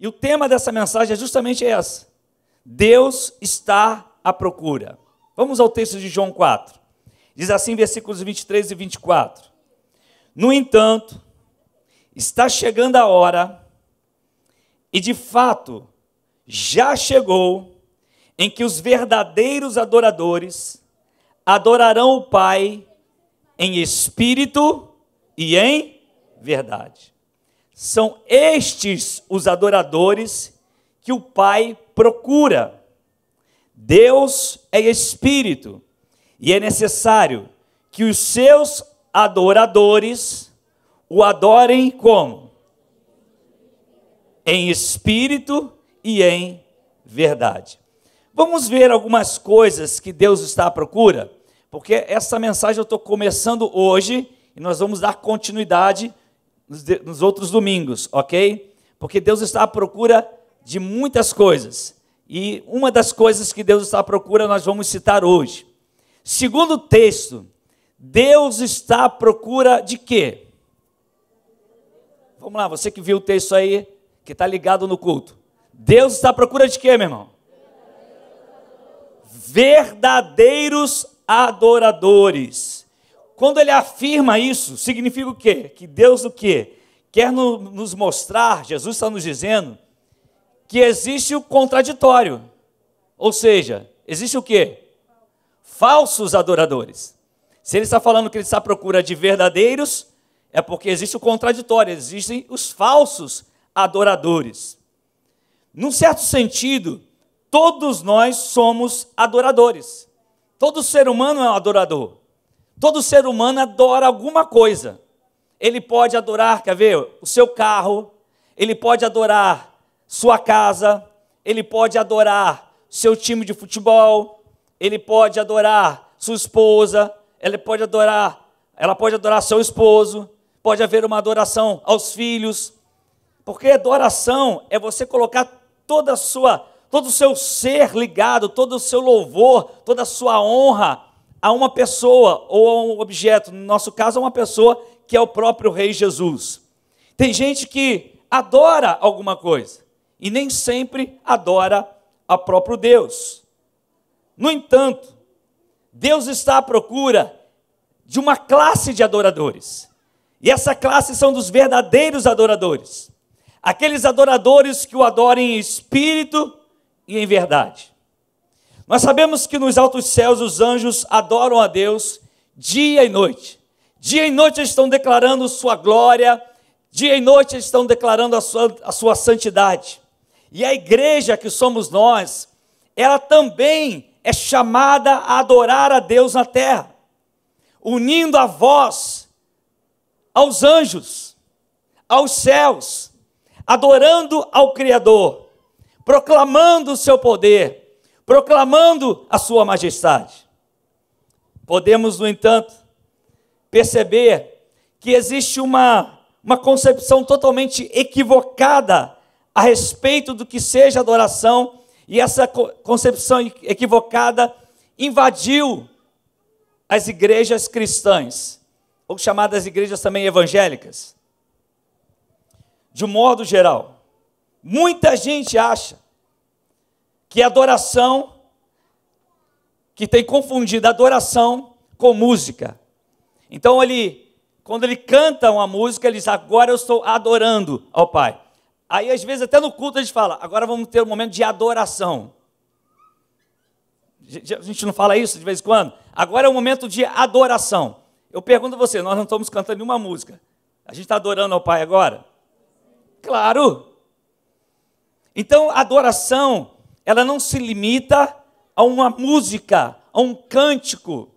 E o tema dessa mensagem é justamente essa. Deus está à procura. Vamos ao texto de João 4. Diz assim, versículos 23 e 24. No entanto, está chegando a hora, e de fato, já chegou, em que os verdadeiros adoradores adorarão o Pai em espírito e em verdade. São estes os adoradores que o Pai procura. Deus é espírito e é necessário que os seus adoradores o adorem como? Em espírito e em verdade. Vamos ver algumas coisas que Deus está à procura, porque essa mensagem eu estou começando hoje e nós vamos dar continuidade nos outros domingos, ok? Porque Deus está à procura de muitas coisas. E uma das coisas que Deus está à procura nós vamos citar hoje. Segundo o texto, Deus está à procura de quê? Vamos lá, você que viu o texto aí, que está ligado no culto. Deus está à procura de quê, meu irmão? Verdadeiros adoradores. Quando ele afirma isso, significa o quê? Que Deus o quê? Quer nos mostrar, Jesus está nos dizendo, que existe o contraditório. Ou seja, existe o quê? Falsos adoradores. Se ele está falando que ele está à procura de verdadeiros, é porque existe o contraditório, existem os falsos adoradores. Num certo sentido, todos nós somos adoradores. Todo ser humano é um adorador. Todo ser humano adora alguma coisa. Ele pode adorar, quer ver, o seu carro, ele pode adorar sua casa, ele pode adorar seu time de futebol, ele pode adorar sua esposa, ela pode adorar seu esposo, pode haver uma adoração aos filhos, porque adoração é você colocar todo o seu ser ligado, todo o seu louvor, toda a sua honra a uma pessoa ou a um objeto, no nosso caso a uma pessoa que é o próprio Rei Jesus. Tem gente que adora alguma coisa e nem sempre adora ao próprio Deus. No entanto, Deus está à procura de uma classe de adoradores. E essa classe são dos verdadeiros adoradores. Aqueles adoradores que o adorem em espírito e em verdade. Nós sabemos que nos altos céus os anjos adoram a Deus dia e noite. Dia e noite eles estão declarando sua glória, dia e noite eles estão declarando a sua santidade. E a igreja que somos nós, ela também é chamada a adorar a Deus na terra, unindo a voz aos anjos, aos céus, adorando ao Criador, proclamando o seu poder, proclamando a sua majestade. Podemos, no entanto, perceber que existe uma concepção totalmente equivocada a respeito do que seja adoração, e essa concepção equivocada invadiu as igrejas cristãs, ou chamadas igrejas também evangélicas. De um modo geral, muita gente acha que adoração, que tem confundido adoração com música. Então quando ele canta uma música, ele diz, agora eu estou adorando ao Pai. Aí às vezes até no culto a gente fala, agora vamos ter um momento de adoração. A gente não fala isso de vez em quando? Agora é um momento de adoração. Eu pergunto a você, nós não estamos cantando nenhuma música. A gente está adorando ao Pai agora? Claro! Então a adoração, ela não se limita a uma música, a um cântico.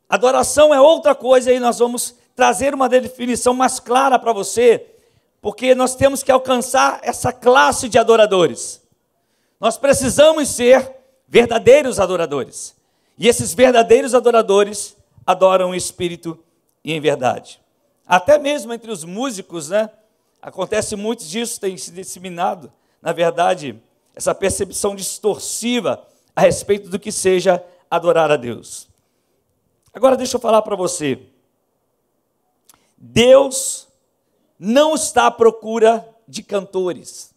Adoração é outra coisa e nós vamos trazer uma definição mais clara para você, porque nós temos que alcançar essa classe de adoradores. Nós precisamos ser verdadeiros adoradores. E esses verdadeiros adoradores adoram em espírito e em verdade. Até mesmo entre os músicos, né? Acontece muito disso, tem se disseminado, na verdade, essa percepção distorsiva a respeito do que seja adorar a Deus. Agora deixa eu falar para você. Deus não está à procura de cantores.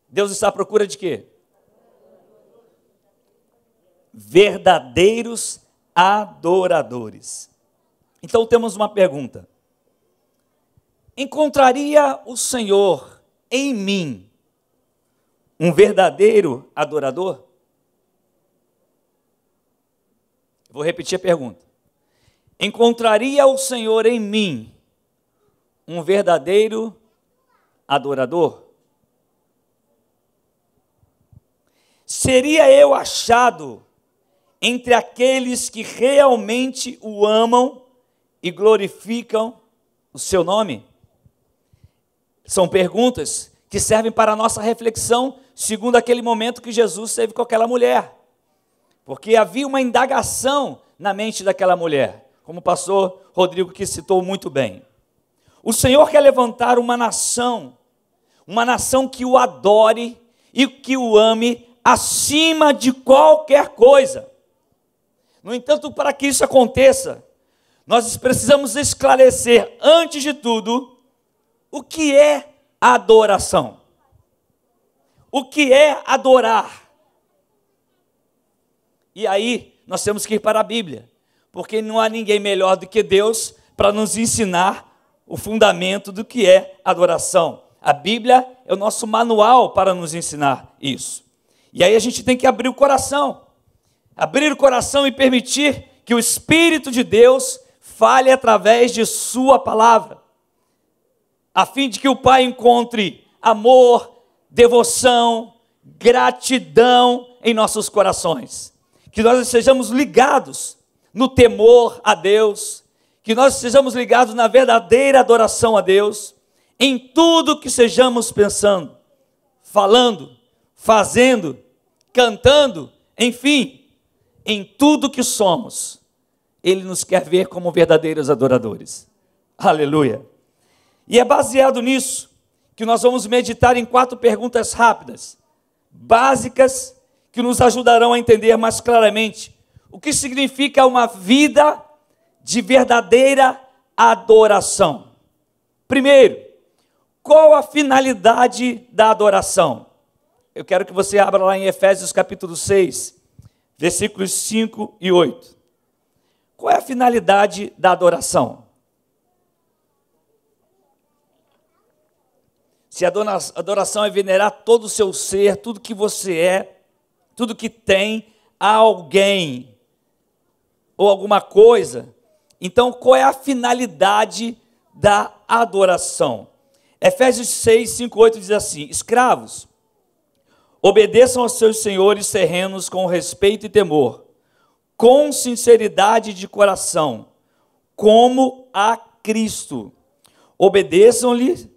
Deus está à procura de quê? Verdadeiros adoradores. Então temos uma pergunta: encontraria o Senhor em mim um verdadeiro adorador? Vou repetir a pergunta: encontraria o Senhor em mim um verdadeiro adorador? Seria eu achado entre aqueles que realmente o amam e glorificam o seu nome? São perguntas que servem para a nossa reflexão, segundo aquele momento que Jesus teve com aquela mulher. Porque havia uma indagação na mente daquela mulher, como o pastor Rodrigo que citou muito bem. O Senhor quer levantar uma nação que o adore e que o ame acima de qualquer coisa. No entanto, para que isso aconteça, nós precisamos esclarecer, antes de tudo, o que é adoração. O que é adorar? E aí, nós temos que ir para a Bíblia, porque não há ninguém melhor do que Deus para nos ensinar o fundamento do que é adoração. A Bíblia é o nosso manual para nos ensinar isso. E aí a gente tem que abrir o coração e permitir que o Espírito de Deus fale através de sua palavra, a fim de que o Pai encontre amor, devoção, gratidão em nossos corações, que nós estejamos ligados no temor a Deus, que nós estejamos ligados na verdadeira adoração a Deus, em tudo que sejamos pensando, falando, fazendo, cantando, enfim, em tudo que somos, Ele nos quer ver como verdadeiros adoradores. Aleluia! E é baseado nisso que nós vamos meditar em 4 perguntas rápidas, básicas, que nos ajudarão a entender mais claramente o que significa uma vida de verdadeira adoração. Primeiro, qual a finalidade da adoração? Eu quero que você abra lá em Efésios capítulo 6, versículos 5 e 8. Qual é a finalidade da adoração? Se a adoração é venerar todo o seu ser, tudo que você é, tudo que tem a alguém ou alguma coisa, então qual é a finalidade da adoração? Efésios 6, 5, 8 diz assim: escravos, obedeçam aos seus senhores terrenos com respeito e temor, com sinceridade de coração, como a Cristo. Obedeçam-lhes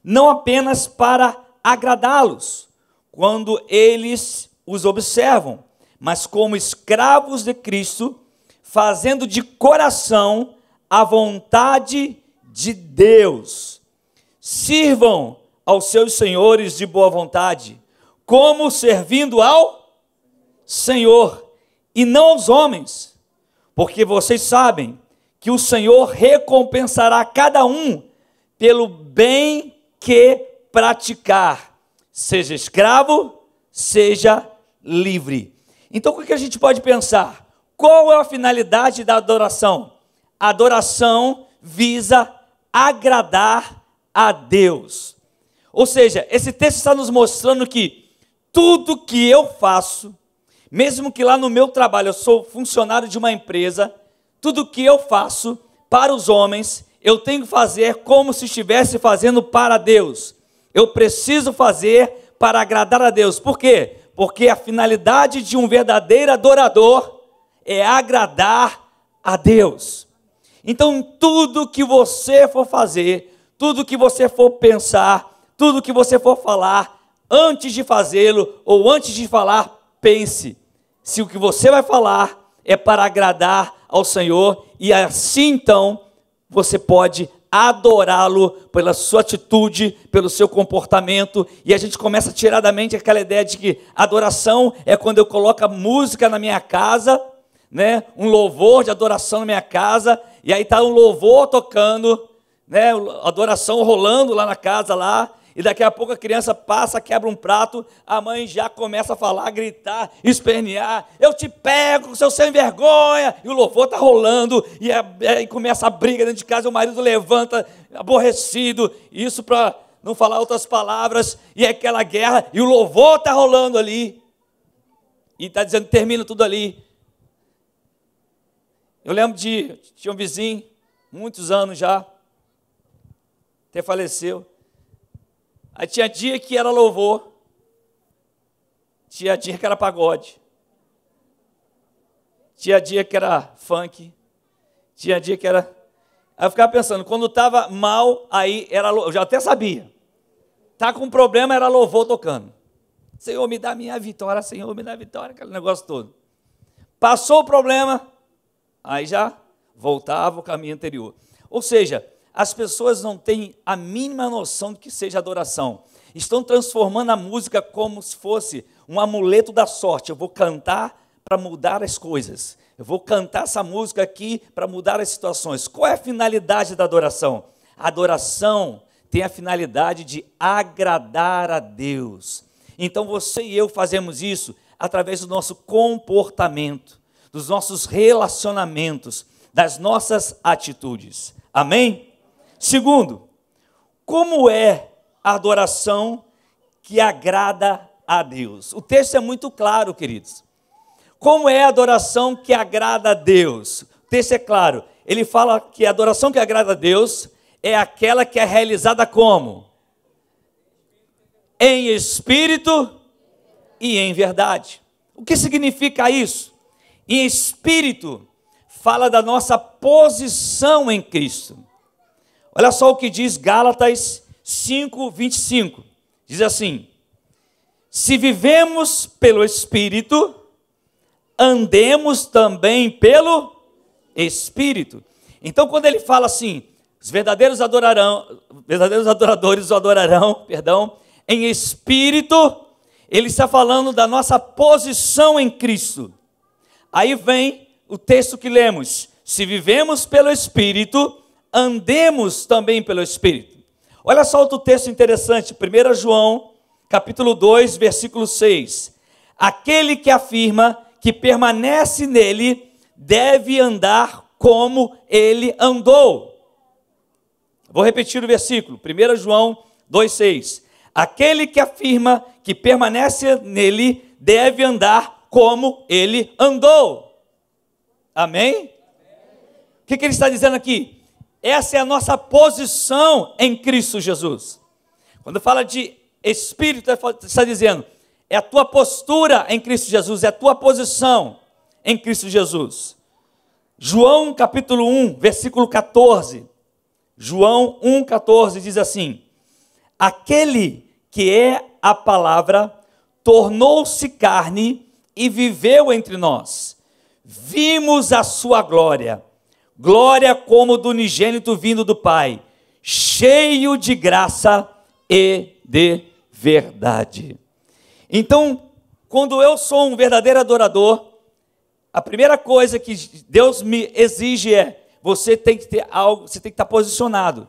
não apenas para agradá-los, quando eles os observam, mas como escravos de Cristo, fazendo de coração a vontade de Deus. Sirvam aos seus senhores de boa vontade, como servindo ao Senhor, e não aos homens, porque vocês sabem que o Senhor recompensará cada um pelo bem que praticar, seja escravo, seja livre. Então, o que a gente pode pensar? Qual é a finalidade da adoração? A adoração visa agradar a Deus. Ou seja, esse texto está nos mostrando que tudo que eu faço, mesmo que lá no meu trabalho eu sou funcionário de uma empresa, tudo que eu faço para os homens, eu tenho que fazer como se estivesse fazendo para Deus. Eu preciso fazer para agradar a Deus. Por quê? Porque a finalidade de um verdadeiro adorador é agradar a Deus. Então, tudo que você for fazer, tudo que você for pensar, tudo que você for falar, antes de fazê-lo ou antes de falar, pense se o que você vai falar é para agradar ao Senhor, e assim então você pode adorá-lo pela sua atitude, pelo seu comportamento, e a gente começa a tirar da mente aquela ideia de que adoração é quando eu coloco a música na minha casa, né, um louvor de adoração na minha casa, e aí está um louvor tocando, né, adoração rolando lá na casa lá, e daqui a pouco a criança passa, quebra um prato, a mãe já começa a falar, a gritar, espernear, eu te pego, seu sem vergonha, e o louvor está rolando, e começa a briga dentro de casa, o marido levanta, aborrecido, isso para não falar outras palavras, e é aquela guerra, e o louvor está rolando ali, e está dizendo, termina tudo ali. Eu lembro tinha um vizinho, muitos anos já, até faleceu. Aí tinha dia que era louvor, tinha dia que era pagode, tinha dia que era funk, tinha dia que era... Aí eu ficava pensando, quando estava mal, aí era louvor, eu já até sabia. Tá com problema, era louvor tocando. Senhor, me dá minha vitória, Senhor, me dá vitória, aquele negócio todo. Passou o problema, aí já voltava o caminho anterior. Ou seja, as pessoas não têm a mínima noção do que seja adoração. Estão transformando a música como se fosse um amuleto da sorte. Eu vou cantar para mudar as coisas. Eu vou cantar essa música aqui para mudar as situações. Qual é a finalidade da adoração? A adoração tem a finalidade de agradar a Deus. Então você e eu fazemos isso através do nosso comportamento, dos nossos relacionamentos, das nossas atitudes. Amém? Segundo, como é a adoração que agrada a Deus? O texto é muito claro, queridos. Como é a adoração que agrada a Deus? O texto é claro. Ele fala que a adoração que agrada a Deus é aquela que é realizada como? Em espírito e em verdade. O que significa isso? Em espírito, fala da nossa posição em Cristo. Olha só o que diz Gálatas 5:25. Diz assim: se vivemos pelo Espírito, andemos também pelo Espírito. Então, quando ele fala assim, os verdadeiros adoradores o adorarão, em espírito, ele está falando da nossa posição em Cristo. Aí vem o texto que lemos: se vivemos pelo Espírito, andemos também pelo Espírito. Olha só outro texto interessante, 1 João, capítulo 2, versículo 6. Aquele que afirma que permanece nele, deve andar como ele andou. Vou repetir o versículo, 1 João 2, 6. Aquele que afirma que permanece nele, deve andar como ele andou. Amém? O que ele está dizendo aqui? Essa é a nossa posição em Cristo Jesus. Quando fala de Espírito, está dizendo, é a tua postura em Cristo Jesus, é a tua posição em Cristo Jesus. João capítulo 1, versículo 14. João 1,14 diz assim: aquele que é a palavra tornou-se carne e viveu entre nós. Vimos a sua glória, glória como do unigênito vindo do Pai, cheio de graça e de verdade. Então, quando eu sou um verdadeiro adorador, a primeira coisa que Deus me exige é, você tem que ter algo, você tem que estar posicionado.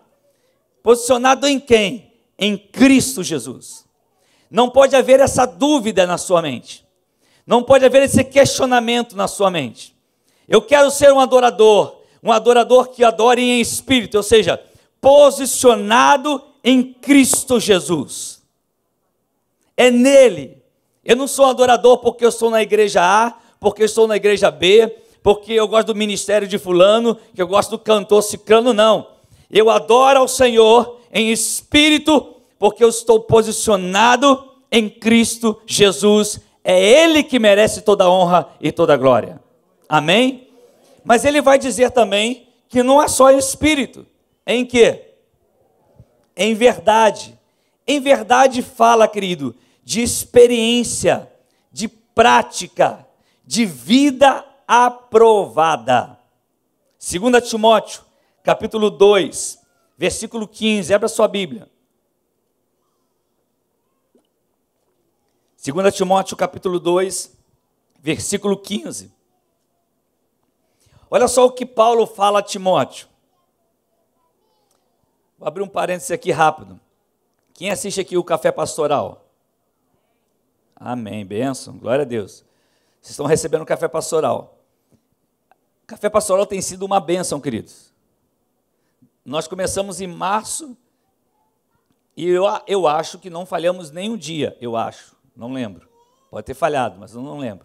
Posicionado em quem? Em Cristo Jesus. Não pode haver essa dúvida na sua mente. Não pode haver esse questionamento na sua mente. Eu quero ser um adorador que adore em espírito, ou seja, posicionado em Cristo Jesus. É nele. Eu não sou um adorador porque eu estou na igreja A, porque eu estou na igreja B, porque eu gosto do ministério de fulano, que eu gosto do cantor ciclano, não. Eu adoro ao Senhor em espírito, porque eu estou posicionado em Cristo Jesus. É Ele que merece toda a honra e toda a glória. Amém? Mas Ele vai dizer também que não é só em espírito. Em quê? Em verdade. Em verdade fala, querido, de experiência, de prática, de vida aprovada. 2 Timóteo, capítulo 2, versículo 15, abra sua Bíblia. 2 Timóteo, capítulo 2, versículo 15. Olha só o que Paulo fala a Timóteo. Vou abrir um parênteses aqui rápido. Quem assiste aqui o Café Pastoral? Amém, bênção, glória a Deus. Vocês estão recebendo o Café Pastoral. O Café Pastoral tem sido uma bênção, queridos. Nós começamos em março e eu acho que não falhamos nenhum dia, eu acho, não lembro. Pode ter falhado, mas eu não lembro.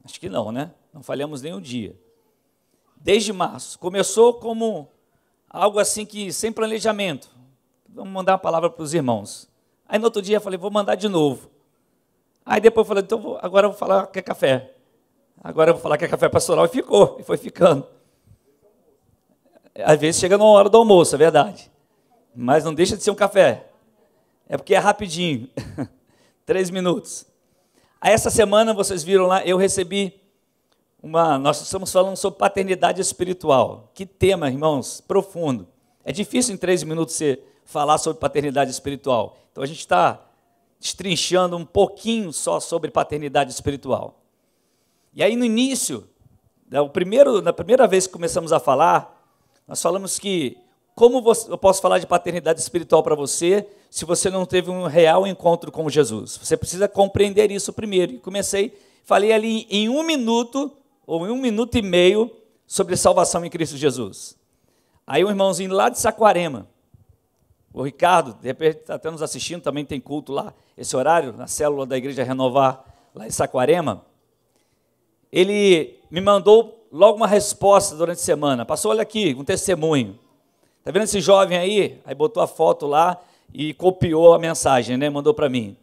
Acho que não, né? Não falhamos nenhum dia. Desde março. Começou como algo assim que, sem planejamento. Vamos mandar uma palavra para os irmãos. Aí no outro dia eu falei, vou mandar de novo. Aí depois eu falei, então agora eu vou falar que é café. Agora eu vou falar que é café pastoral. E ficou, e foi ficando. Às vezes chega na hora do almoço, é verdade. Mas não deixa de ser um café. É porque é rapidinho. 3 minutos. Aí essa semana, vocês viram lá, eu recebi nós estamos falando sobre paternidade espiritual. Que tema, irmãos, profundo. É difícil em 3 minutos você falar sobre paternidade espiritual. Então a gente está destrinchando um pouquinho só sobre paternidade espiritual. E aí no início, na primeira vez que começamos a falar, nós falamos que eu posso falar de paternidade espiritual para você se você não teve um real encontro com Jesus? Você precisa compreender isso primeiro. E falei ali em 1 minuto, ou em 1 minuto e meio, sobre salvação em Cristo Jesus. Aí um irmãozinho lá de Saquarema, o Ricardo, de repente está até nos assistindo, também tem culto lá, esse horário, na célula da Igreja Renovar, lá em Saquarema, ele me mandou logo uma resposta durante a semana. Passou, olha aqui, um testemunho. Está vendo esse jovem aí? Aí botou a foto lá e copiou a mensagem, né? Mandou para mim.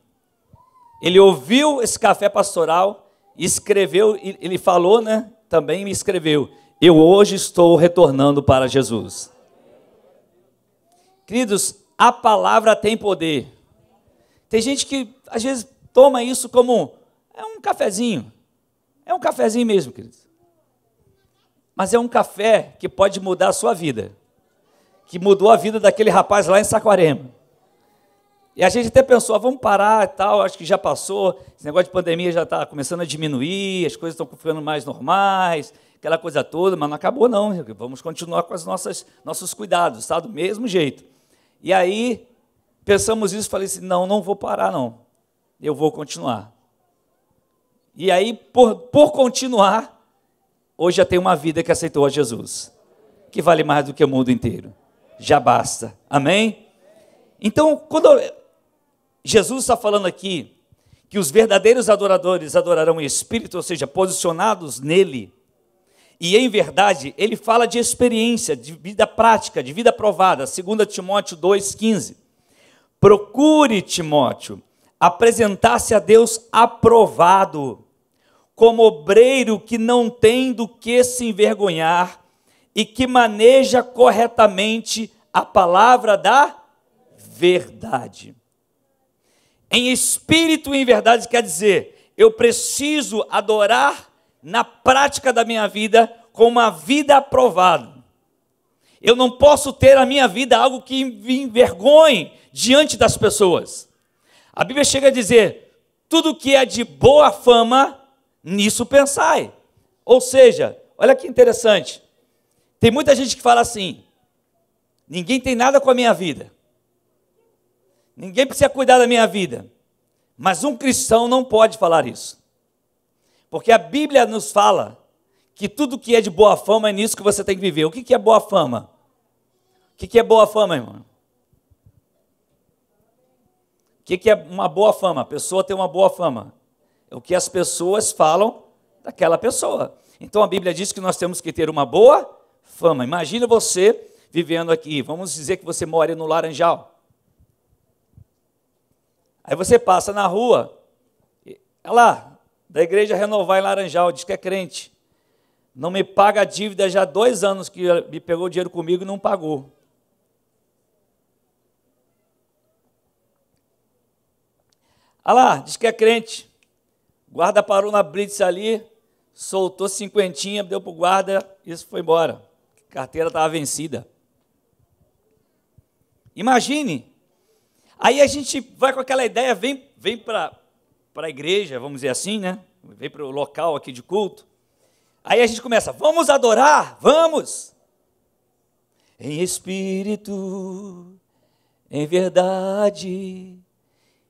Ele ouviu esse café pastoral, escreveu, ele falou, né? Também me escreveu. Eu hoje estou retornando para Jesus. Queridos, a palavra tem poder. Tem gente que às vezes toma isso como um cafezinho. É um cafezinho mesmo, queridos. Mas é um café que pode mudar a sua vida. Que mudou a vida daquele rapaz lá em Saquarema. E a gente até pensou, vamos parar e tal, acho que já passou, esse negócio de pandemia já está começando a diminuir, as coisas estão ficando mais normais, aquela coisa toda, mas não acabou não, vamos continuar com os nossos cuidados, tá? Do mesmo jeito. E aí, pensamos isso, falei assim, não vou parar não, eu vou continuar. E aí, por continuar, hoje já tem uma vida que aceitou a Jesus, que vale mais do que o mundo inteiro, já basta, amém? Então, quando Jesus está falando aqui que os verdadeiros adoradores adorarão em espírito, ou seja, posicionados nele, e em verdade, ele fala de experiência, de vida prática, de vida provada, 2 Timóteo 2,15. Procure, Timóteo, apresentar-se a Deus aprovado, como obreiro que não tem do que se envergonhar e que maneja corretamente a palavra da verdade. Em espírito e em verdade quer dizer, eu preciso adorar na prática da minha vida com uma vida aprovada. Eu não posso ter a minha vida algo que me envergonhe diante das pessoas. A Bíblia chega a dizer, tudo que é de boa fama, nisso pensai. Ou seja, olha que interessante, tem muita gente que fala assim, ninguém tem nada com a minha vida. Ninguém precisa cuidar da minha vida. Mas um cristão não pode falar isso. Porque a Bíblia nos fala que tudo que é de boa fama é nisso que você tem que viver. O que é boa fama? O que é boa fama, irmão? O que é uma boa fama? A pessoa tem uma boa fama. É o que as pessoas falam daquela pessoa. Então a Bíblia diz que nós temos que ter uma boa fama. Imagina você vivendo aqui. Vamos dizer que você mora no Laranjal. Aí você passa na rua, olha lá, da Igreja Renovar em Laranjal, diz que é crente. Não me paga a dívida já há 2 anos que me pegou dinheiro comigo e não pagou. Olha lá, diz que é crente. O guarda parou na blitz ali, soltou 50, deu para o guarda, isso foi embora. A carteira estava vencida. Imagine. Aí a gente vai com aquela ideia, vem para a igreja, vamos dizer assim, né? Vem para o local aqui de culto. Aí a gente começa, vamos adorar, vamos. Em espírito em verdade.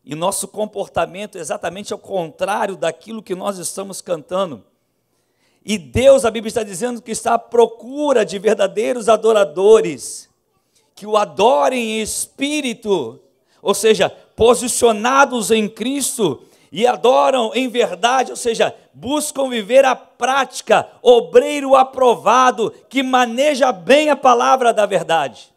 E nosso comportamento é exatamente ao contrário daquilo que nós estamos cantando. E Deus, a Bíblia está dizendo que está à procura de verdadeiros adoradores, que o adorem em espírito, ou seja, posicionados em Cristo, e adoram em verdade, ou seja, buscam viver a prática, obreiro aprovado, que maneja bem a palavra da verdade.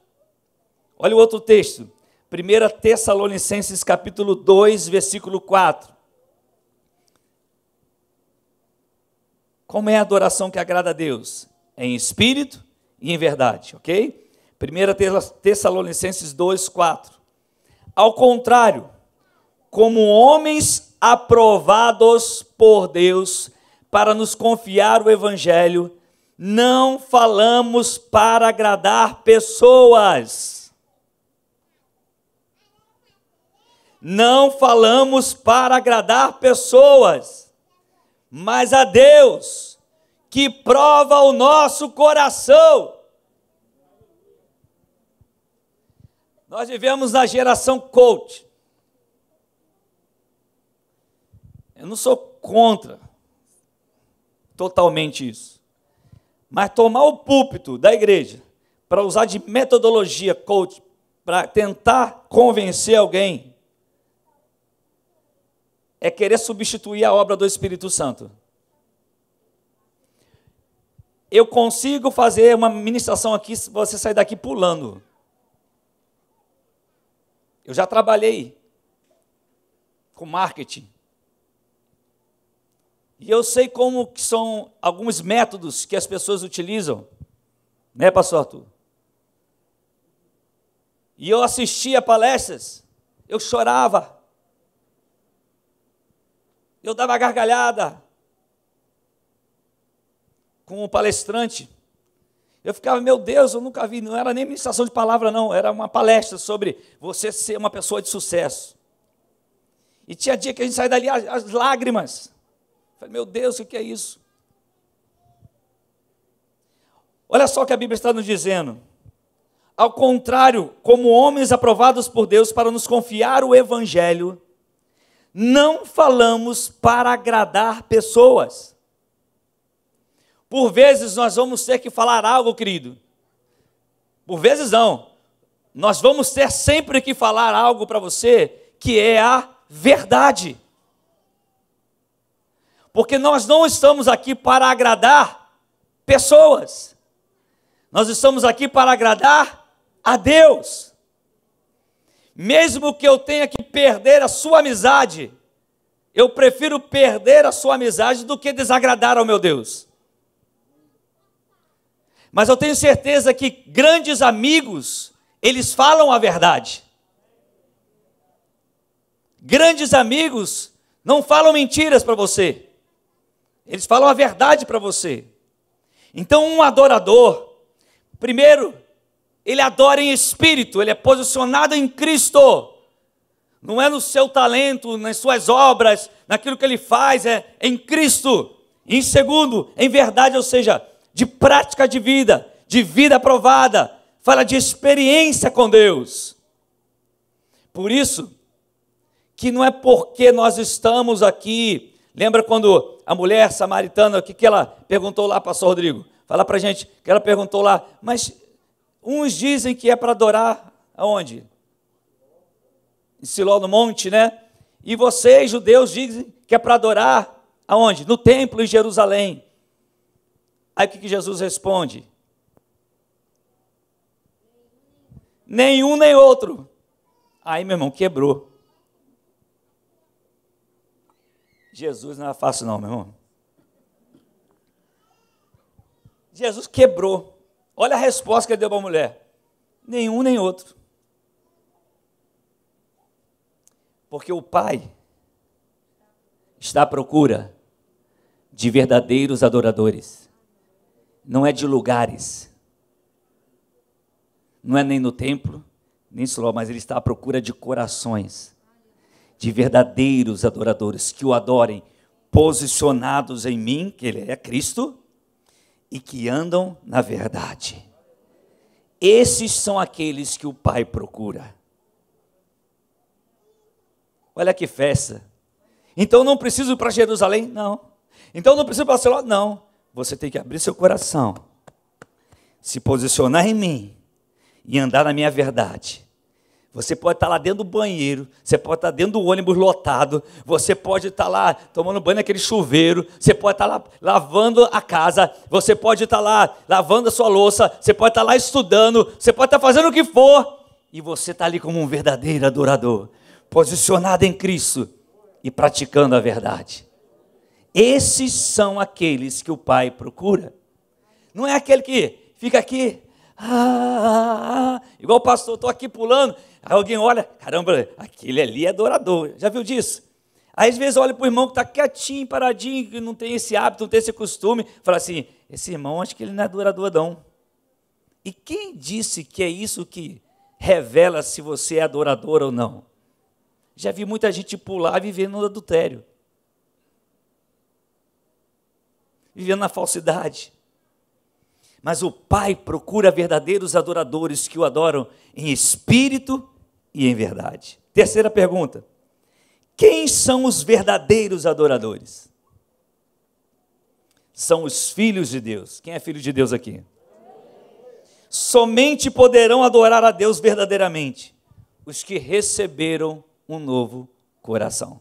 Olha o outro texto, 1 Tessalonicenses capítulo 2, versículo 4. Como é a adoração que agrada a Deus? É em espírito e em verdade, ok? 1 Tessalonicenses 2, 4. Ao contrário, como homens aprovados por Deus para nos confiar o Evangelho, não falamos para agradar pessoas. Não falamos para agradar pessoas, mas a Deus, que prova o nosso coração. Nós vivemos na geração coach. Eu não sou contra totalmente isso. Mas tomar o púlpito da igreja para usar de metodologia coach, para tentar convencer alguém, é querer substituir a obra do Espírito Santo. Eu consigo fazer uma ministração aqui se você sair daqui pulando. Eu já trabalhei com marketing. E eu sei como que são alguns métodos que as pessoas utilizam. Né, pastor Arthur? E eu assistia palestras, eu chorava. Eu dava gargalhada com o palestrante. Eu ficava, meu Deus, eu nunca vi, não era nem ministração de palavra não, era uma palestra sobre você ser uma pessoa de sucesso. E tinha dia que a gente saía dali as lágrimas. Falei, meu Deus, o que é isso? Olha só o que a Bíblia está nos dizendo. Ao contrário, como homens aprovados por Deus para nos confiar o Evangelho, não falamos para agradar pessoas. Por vezes nós vamos ter que falar algo, querido. Por vezes não. Nós vamos ter sempre que falar algo para você que é a verdade. Porque nós não estamos aqui para agradar pessoas. Nós estamos aqui para agradar a Deus. Mesmo que eu tenha que perder a sua amizade, eu prefiro perder a sua amizade do que desagradar ao meu Deus. Mas eu tenho certeza que grandes amigos, eles falam a verdade. Grandes amigos não falam mentiras para você. Eles falam a verdade para você. Então um adorador, primeiro, ele adora em espírito, ele é posicionado em Cristo. Não é no seu talento, nas suas obras, naquilo que ele faz, é em Cristo. E em segundo, em verdade, ou seja, de prática de vida aprovada, fala de experiência com Deus. Por isso, que não é porque nós estamos aqui, lembra quando a mulher samaritana, o que ela perguntou lá, pastor Rodrigo? Fala pra gente, que ela perguntou lá, mas uns dizem que é para adorar aonde? Em Siló no monte, né? E vocês, judeus, dizem que é para adorar aonde? No templo em Jerusalém. Aí o que Jesus responde? Nenhum nem outro. Aí, meu irmão, quebrou. Jesus não é fácil não, meu irmão. Jesus quebrou. Olha a resposta que ele deu para a mulher. Nenhum nem outro. Porque o Pai está à procura de verdadeiros adoradores. Não é de lugares. Não é nem no templo, nem só, mas ele está à procura de corações. De verdadeiros adoradores que o adorem, posicionados em mim, que ele é Cristo, e que andam na verdade. Esses são aqueles que o Pai procura. Olha que festa. Então não preciso ir para Jerusalém? Não. Então não preciso ir para Barcelona? Não. Você tem que abrir seu coração, se posicionar em mim e andar na minha verdade. Você pode estar lá dentro do banheiro, você pode estar dentro do ônibus lotado, você pode estar lá tomando banho naquele chuveiro, você pode estar lá lavando a casa, você pode estar lá lavando a sua louça, você pode estar lá estudando, você pode estar fazendo o que for, e você está ali como um verdadeiro adorador, posicionado em Cristo e praticando a verdade. Esses são aqueles que o Pai procura. Não é aquele que fica aqui, igual o pastor, estou aqui pulando, aí alguém olha, caramba, aquele ali é adorador, já viu disso? Aí às vezes olha para o irmão que está quietinho, paradinho, que não tem esse hábito, não tem esse costume, fala assim, esse irmão acho que ele não é adorador não. E quem disse que é isso que revela se você é adorador ou não? Já vi muita gente pular vivendo no adultério, vivendo na falsidade. Mas o Pai procura verdadeiros adoradores que o adoram em espírito e em verdade. Terceira pergunta: quem são os verdadeiros adoradores? São os filhos de Deus. Quem é filho de Deus aqui? Somente poderão adorar a Deus verdadeiramente os que receberam um novo coração.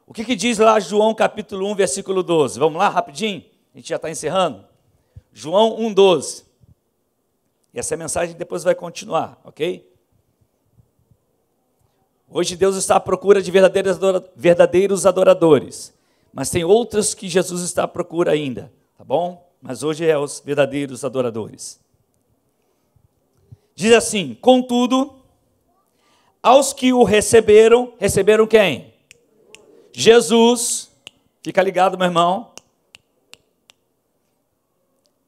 O que diz lá João capítulo 1, versículo 12? Vamos lá, rapidinho? A gente já está encerrando. João 1,12. E essa mensagem depois vai continuar, ok? Hoje Deus está à procura de verdadeiros adoradores, mas tem outros que Jesus está à procura ainda, tá bom? Mas hoje é os verdadeiros adoradores. Diz assim: contudo, aos que o receberam, receberam quem? Jesus. Fica ligado, meu irmão.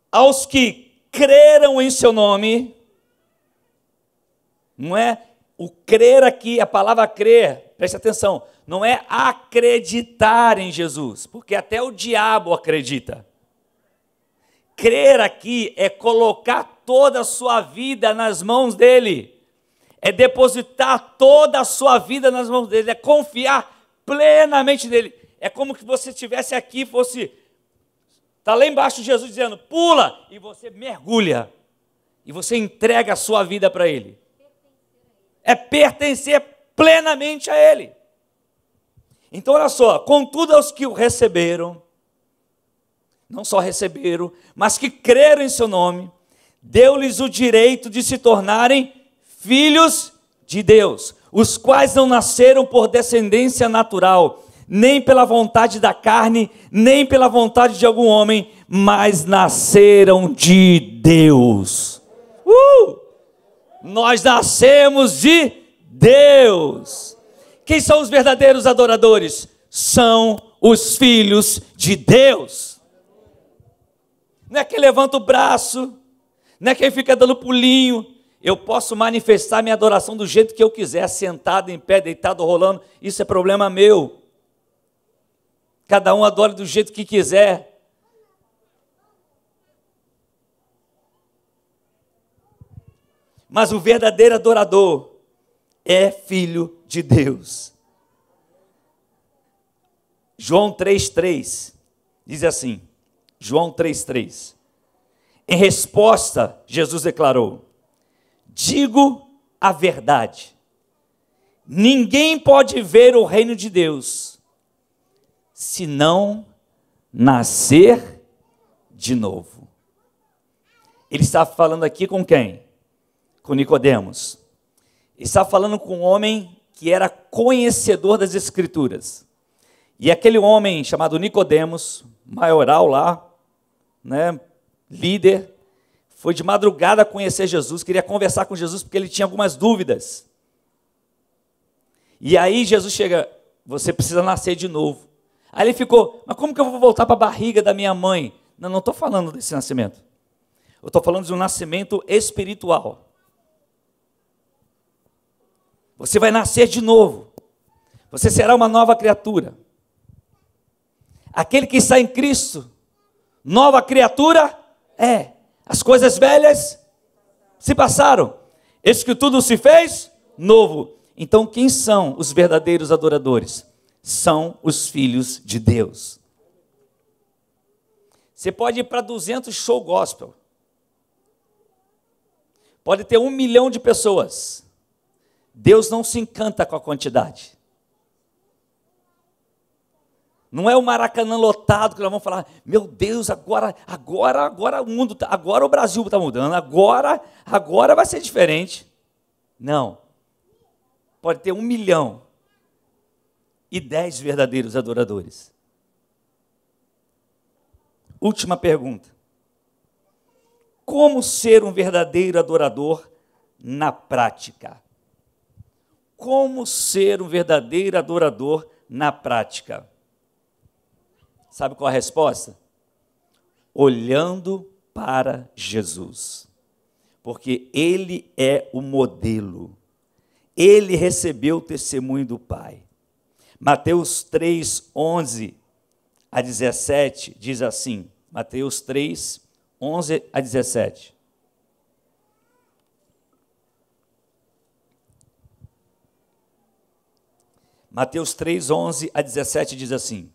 Aos que creram em seu nome, não é o crer aqui, a palavra crer, preste atenção, não é acreditar em Jesus, porque até o diabo acredita. Crer aqui é colocar toda a sua vida nas mãos dele, é depositar toda a sua vida nas mãos dele, é confiar plenamente nele. É como que você estivesse aqui, está lá embaixo Jesus dizendo, pula, e você mergulha, e você entrega a sua vida para ele. É pertencer plenamente a ele. Então olha só, contudo aos que o receberam, não só receberam, mas que creram em seu nome, deu-lhes o direito de se tornarem filhos de Deus, os quais não nasceram por descendência natural, nem pela vontade da carne, nem pela vontade de algum homem, mas nasceram de Deus. Nós nascemos de Deus. Quem são os verdadeiros adoradores? São os filhos de Deus. Não é quem levanta o braço, não é quem fica dando pulinho. Eu posso manifestar minha adoração do jeito que eu quiser, sentado, em pé, deitado, rolando. Isso é problema meu. Cada um adora do jeito que quiser. Mas o verdadeiro adorador é filho de Deus. João 3,3 diz assim, João 3,3. Em resposta, Jesus declarou, digo a verdade, ninguém pode ver o reino de Deus se não nascer de novo. Ele está falando aqui com quem? Com Nicodemos. Ele está falando com um homem que era conhecedor das Escrituras. E aquele homem chamado Nicodemos, maioral lá, né, líder, foi de madrugada conhecer Jesus, queria conversar com Jesus porque ele tinha algumas dúvidas. E aí Jesus chega, você precisa nascer de novo. Aí ele ficou, mas como que eu vou voltar para a barriga da minha mãe? Não estou falando desse nascimento. Eu estou falando de um nascimento espiritual. Você vai nascer de novo. Você será uma nova criatura. Aquele que está em Cristo, nova criatura é. As coisas velhas se passaram. Eis que tudo se fez novo. Então, quem são os verdadeiros adoradores? São os filhos de Deus. Você pode ir para 200 show gospel. Pode ter 1 milhão de pessoas. Deus não se encanta com a quantidade. Não é o Maracanã lotado que nós vamos falar, meu Deus, agora o mundo, agora o Brasil está mudando, agora vai ser diferente. Não. Pode ter 1 milhão e 10 verdadeiros adoradores. Última pergunta. Como ser um verdadeiro adorador na prática? Como ser um verdadeiro adorador na prática? Sabe qual a resposta? Olhando para Jesus. Porque Ele é o modelo. Ele recebeu o testemunho do Pai. Mateus 3, 11 a 17 diz assim. Mateus 3, 11 a 17. Mateus 3, 11 a 17 diz assim: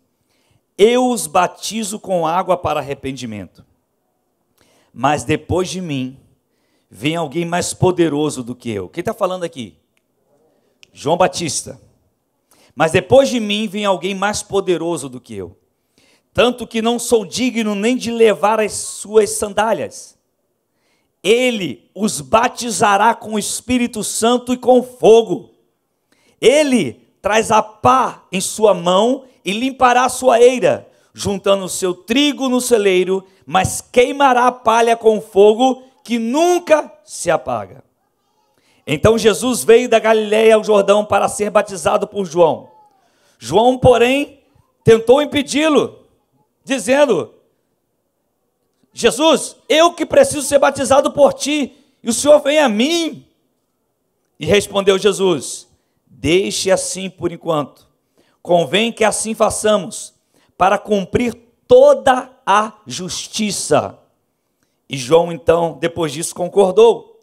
Eu os batizo com água para arrependimento, mas depois de mim vem alguém mais poderoso do que eu. Quem está falando aqui? João Batista. Mas depois de mim vem alguém mais poderoso do que eu, tanto que não sou digno nem de levar as suas sandálias. Ele os batizará com o Espírito Santo e com fogo. Ele traz a pá em sua mão e limpará a sua eira, juntando o seu trigo no celeiro, mas queimará a palha com fogo que nunca se apaga. Então Jesus veio da Galiléia ao Jordão para ser batizado por João. João, porém, tentou impedi-lo, dizendo: Jesus, eu que preciso ser batizado por ti, e o Senhor vem a mim. E respondeu Jesus: Deixe assim por enquanto. Convém que assim façamos, para cumprir toda a justiça. E João, então, depois disso, concordou.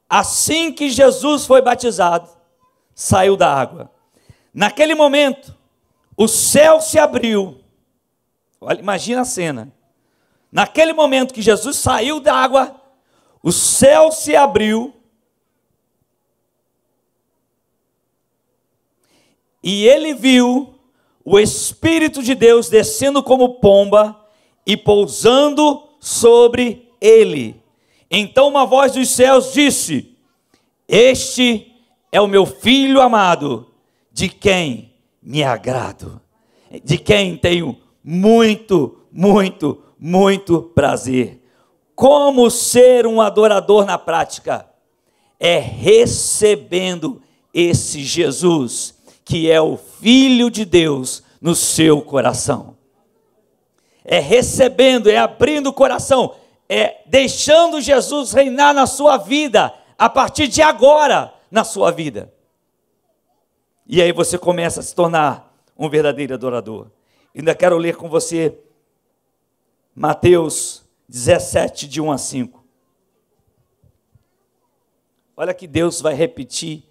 Assim que Jesus foi batizado, saiu da água. Naquele momento, o céu se abriu. Olha, imagina a cena. Naquele momento que Jesus saiu da água, o céu se abriu. E ele viu o Espírito de Deus descendo como pomba e pousando sobre ele. Então uma voz dos céus disse: Este é o meu Filho amado, de quem me agrado, de quem tenho muito prazer. Como ser um adorador na prática? É recebendo esse Jesus, que é o Filho de Deus, no seu coração. É recebendo, é abrindo o coração, é deixando Jesus reinar na sua vida, a partir de agora, na sua vida. E aí você começa a se tornar um verdadeiro adorador. Ainda quero ler com você Mateus 17, de 1 a 5. Olha que Deus vai repetir.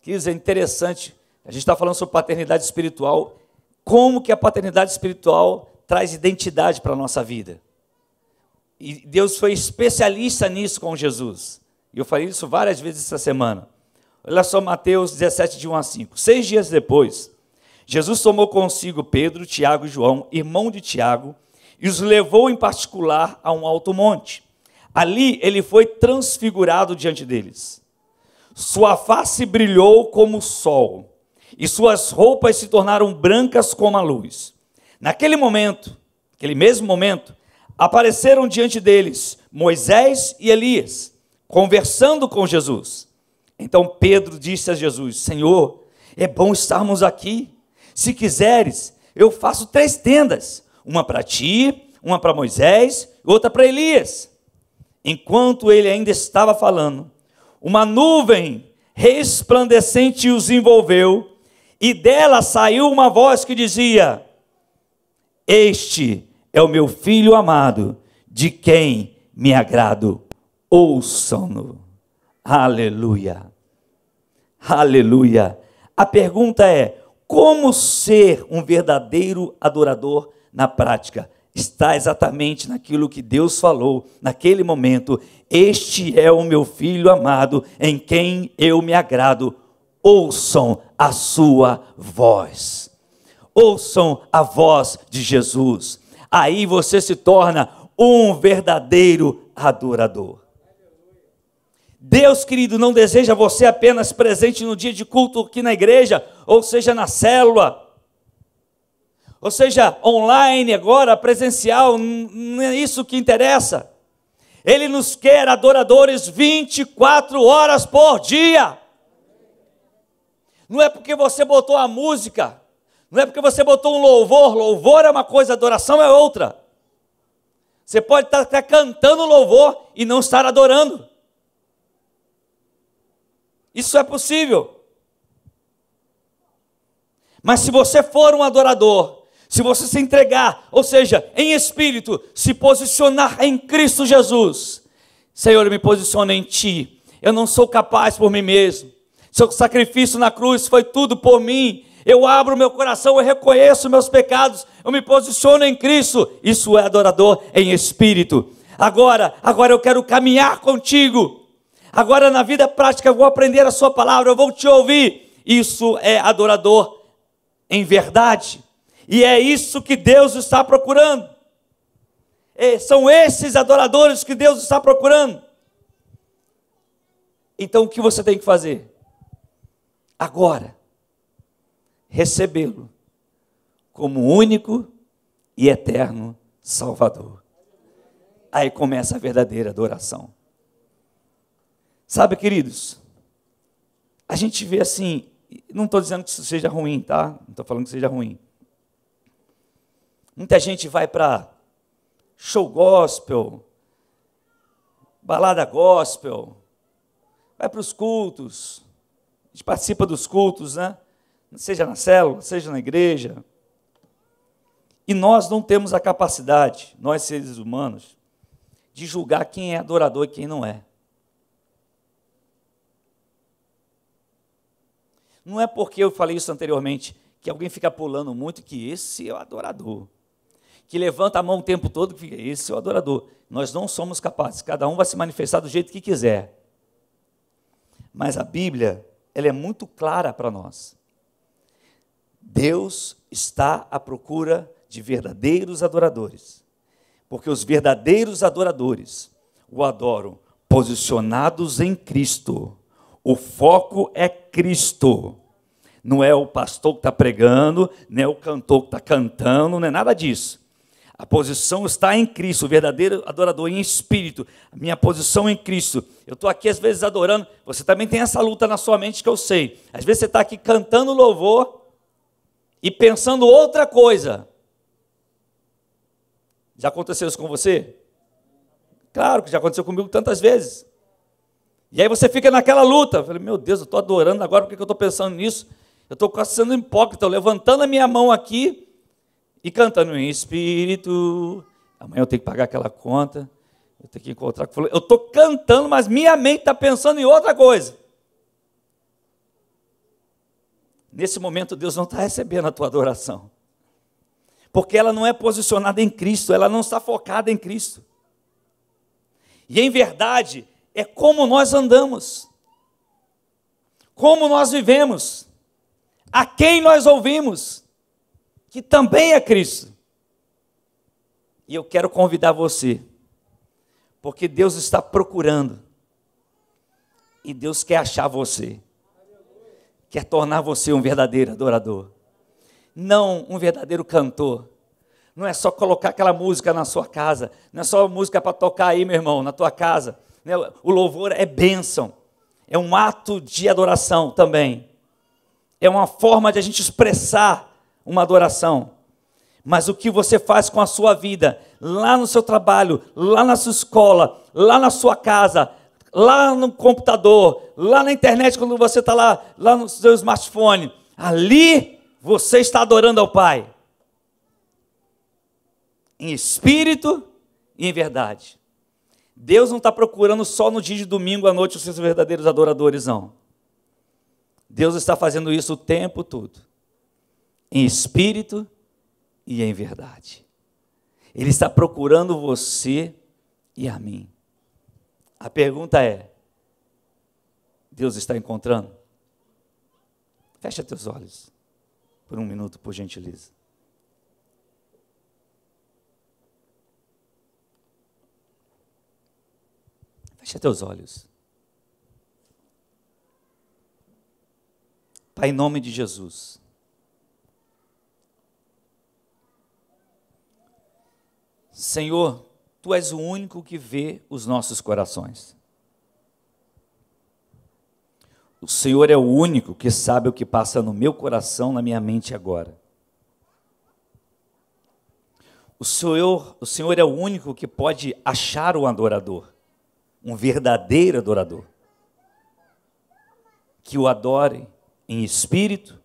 Queridos, é interessante. A gente está falando sobre paternidade espiritual. Como que a paternidade espiritual traz identidade para a nossa vida. E Deus foi especialista nisso com Jesus. E eu falei isso várias vezes essa semana. Olha só Mateus 17, de 1 a 5. 6 dias depois, Jesus tomou consigo Pedro, Tiago e João, irmão de Tiago, e os levou em particular a um alto monte. Ali ele foi transfigurado diante deles. Sua face brilhou como o sol, e suas roupas se tornaram brancas como a luz. Naquele mesmo momento, apareceram diante deles Moisés e Elias, conversando com Jesus. Então Pedro disse a Jesus: Senhor, é bom estarmos aqui. Se quiseres, eu faço 3 tendas, uma para ti, uma para Moisés e outra para Elias. Enquanto ele ainda estava falando, uma nuvem resplandecente os envolveu, e dela saiu uma voz que dizia: Este é o meu Filho amado, de quem me agrado, ouçam-no. Aleluia, Aleluia. A pergunta é: como ser um verdadeiro adorador na prática? Está exatamente naquilo que Deus falou naquele momento: este é o meu filho amado, em quem eu me agrado. Ouçam a sua voz. Ouçam a voz de Jesus. Aí você se torna um verdadeiro adorador. Deus, querido, não deseja você apenas presente no dia de culto aqui na igreja, ou seja, na célula, ou seja, online agora, presencial, não é isso que interessa. Ele nos quer adoradores 24 horas por dia. Não é porque você botou a música, não é porque você botou um louvor. Louvor é uma coisa, adoração é outra. Você pode estar até cantando louvor e não estar adorando. Isso é possível. Mas se você for um adorador, se você se entregar, ou seja, em espírito, se posicionar em Cristo Jesus: Senhor, eu me posiciono em Ti, eu não sou capaz por mim mesmo, seu sacrifício na cruz foi tudo por mim, eu abro meu coração, eu reconheço meus pecados, eu me posiciono em Cristo. Isso é adorador em espírito. Agora eu quero caminhar contigo, agora na vida prática eu vou aprender a sua palavra, eu vou te ouvir. Isso é adorador em verdade, e é isso que Deus está procurando. São esses adoradores que Deus está procurando. Então o que você tem que fazer? Agora, recebê-lo como único e eterno Salvador. Aí começa a verdadeira adoração. Sabe, queridos, a gente vê assim, não estou dizendo que isso seja ruim, tá? Não estou falando que seja ruim. Muita gente vai para show gospel, balada gospel, vai para os cultos, a gente participa dos cultos, né? Seja na célula, seja na igreja. E nós não temos a capacidade, nós seres humanos, de julgar quem é adorador e quem não é. Não é porque eu falei isso anteriormente, que alguém fica pulando muito, que esse é o adorador. Que levanta a mão o tempo todo, que esse é o adorador. Nós não somos capazes, cada um vai se manifestar do jeito que quiser. Mas a Bíblia, ela é muito clara para nós. Deus está à procura de verdadeiros adoradores, porque os verdadeiros adoradores o adoram posicionados em Cristo. O foco é Cristo, não é o pastor que está pregando, não é o cantor que está cantando, não é nada disso. A posição está em Cristo, o verdadeiro adorador em espírito, a minha posição em Cristo. Eu estou aqui às vezes adorando, você também tem essa luta na sua mente que eu sei. Às vezes você está aqui cantando louvor e pensando outra coisa. Já aconteceu isso com você? Claro que já aconteceu comigo tantas vezes. E aí você fica naquela luta. Eu falei, meu Deus, eu estou adorando agora, por que eu estou pensando nisso? Eu estou quase sendo hipócrita, levantando a minha mão aqui e cantando em espírito. Amanhã eu tenho que pagar aquela conta, eu tenho que encontrar. Eu estou cantando, mas minha mente está pensando em outra coisa. Nesse momento Deus não está recebendo a tua adoração, porque ela não é posicionada em Cristo, ela não está focada em Cristo. E em verdade, é como nós andamos, como nós vivemos, a quem nós ouvimos, que também é Cristo. E eu quero convidar você, porque Deus está procurando, e Deus quer achar você, quer tornar você um verdadeiro adorador, não um verdadeiro cantor. Não é só colocar aquela música na sua casa, não é só música para tocar aí, meu irmão, na tua casa. O louvor é bênção, é um ato de adoração também, é uma forma de a gente expressar uma adoração. Mas o que você faz com a sua vida, lá no seu trabalho, lá na sua escola, lá na sua casa, lá no computador, lá na internet, quando você está lá no seu smartphone, ali você está adorando ao Pai, em espírito e em verdade. Deus não está procurando só no dia de domingo à noite os seus verdadeiros adoradores, não. Deus está fazendo isso o tempo todo, em espírito e em verdade. Ele está procurando você e a mim. A pergunta é: Deus está encontrando? Fecha teus olhos por um minuto, por gentileza. Fecha teus olhos. Pai, em nome de Jesus, Senhor, Tu és o único que vê os nossos corações. O Senhor é o único que sabe o que passa no meu coração, na minha mente agora. O Senhor é o único que pode achar um adorador, um verdadeiro adorador, que o adore em espírito,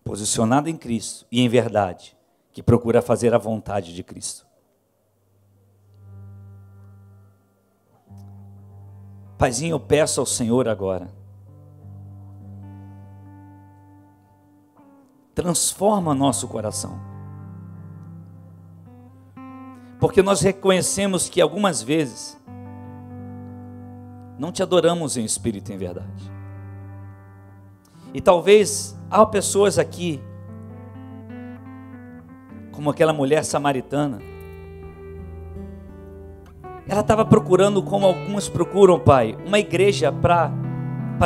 posicionado em Cristo, e em verdade, que procura fazer a vontade de Cristo. Paizinho, eu peço ao Senhor agora, transforma nosso coração, porque nós reconhecemos que algumas vezes não te adoramos em espírito e em verdade. E talvez há pessoas aqui, como aquela mulher samaritana, ela estava procurando, como alguns procuram, Pai, uma igreja para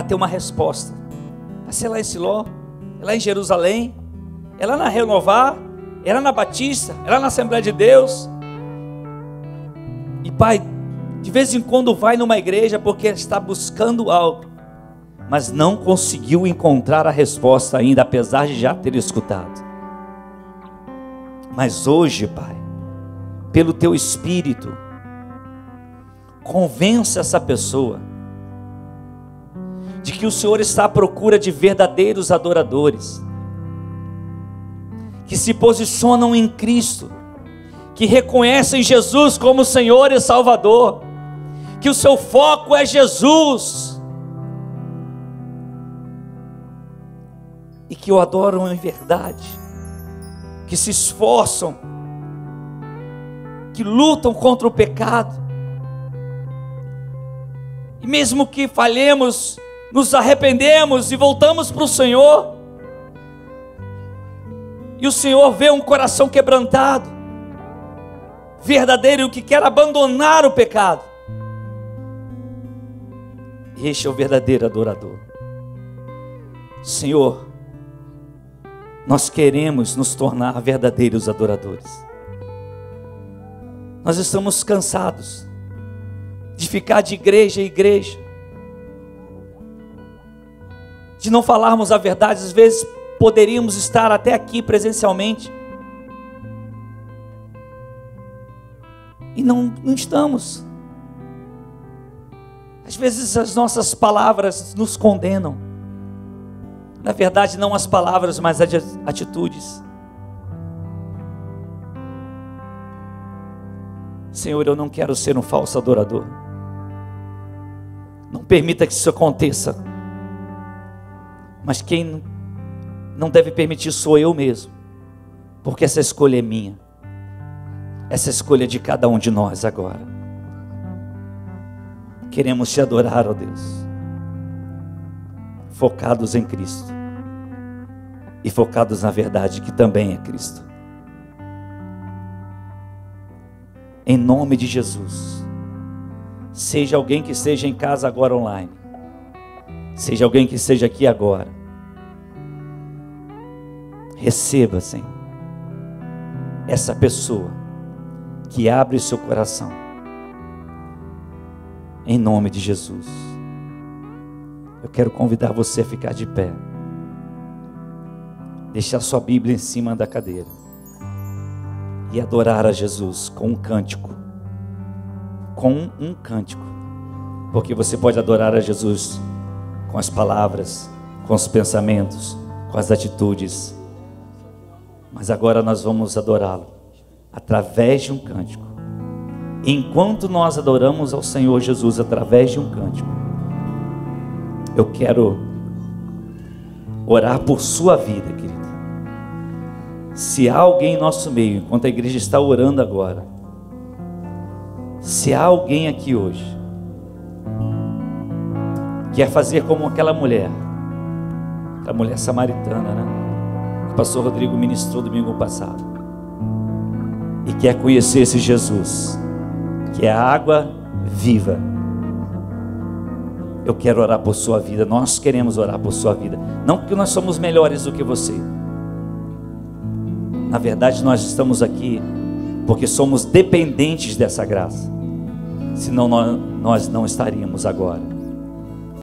ter uma resposta. Vai ser lá em Siló, é lá em Jerusalém, é lá na Renovar, é lá na Batista, é lá na Assembleia de Deus. E Pai, de vez em quando vai numa igreja porque está buscando algo, mas não conseguiu encontrar a resposta ainda, apesar de já ter escutado. Mas hoje, Pai, pelo Teu Espírito, convença essa pessoa de que o Senhor está à procura de verdadeiros adoradores, que se posicionam em Cristo, que reconhecem Jesus como Senhor e Salvador, que o seu foco é Jesus, e que o adoram em verdade, que se esforçam, que lutam contra o pecado, e mesmo que falhemos, nos arrependemos e voltamos para o Senhor, e o Senhor vê um coração quebrantado, verdadeiro, que quer abandonar o pecado. Este é o verdadeiro adorador. Senhor, nós queremos nos tornar verdadeiros adoradores. Nós estamos cansados de ficar de igreja em igreja, de não falarmos a verdade. Às vezes poderíamos estar até aqui presencialmente e não estamos. Às vezes as nossas palavras nos condenam. Na verdade, não as palavras, mas as atitudes. Senhor, eu não quero ser um falso adorador. Não permita que isso aconteça. Mas quem não deve permitir sou eu mesmo, porque essa escolha é minha. Essa escolha é de cada um de nós agora. Queremos te adorar, ó Deus, focados em Cristo e focados na verdade que também é Cristo. Em nome de Jesus, seja alguém que esteja em casa agora online, seja alguém que esteja aqui agora, receba, Senhor, essa pessoa que abre o seu coração, em nome de Jesus. Eu quero convidar você a ficar de pé, deixar sua Bíblia em cima da cadeira e adorar a Jesus com um cântico, porque você pode adorar a Jesus com as palavras, com os pensamentos, com as atitudes, mas agora nós vamos adorá-lo através de um cântico. Enquanto nós adoramos ao Senhor Jesus através de um cântico, eu quero orar por sua vida, querido. Se há alguém em nosso meio, enquanto a igreja está orando agora, se há alguém aqui hoje que quer fazer como aquela mulher samaritana, né? Que o pastor Rodrigo ministrou domingo passado, e quer conhecer esse Jesus, que é a água viva, eu quero orar por sua vida. Nós queremos orar por sua vida, não porque nós somos melhores do que você. Na verdade, nós estamos aqui porque somos dependentes dessa graça, senão nós não estaríamos agora.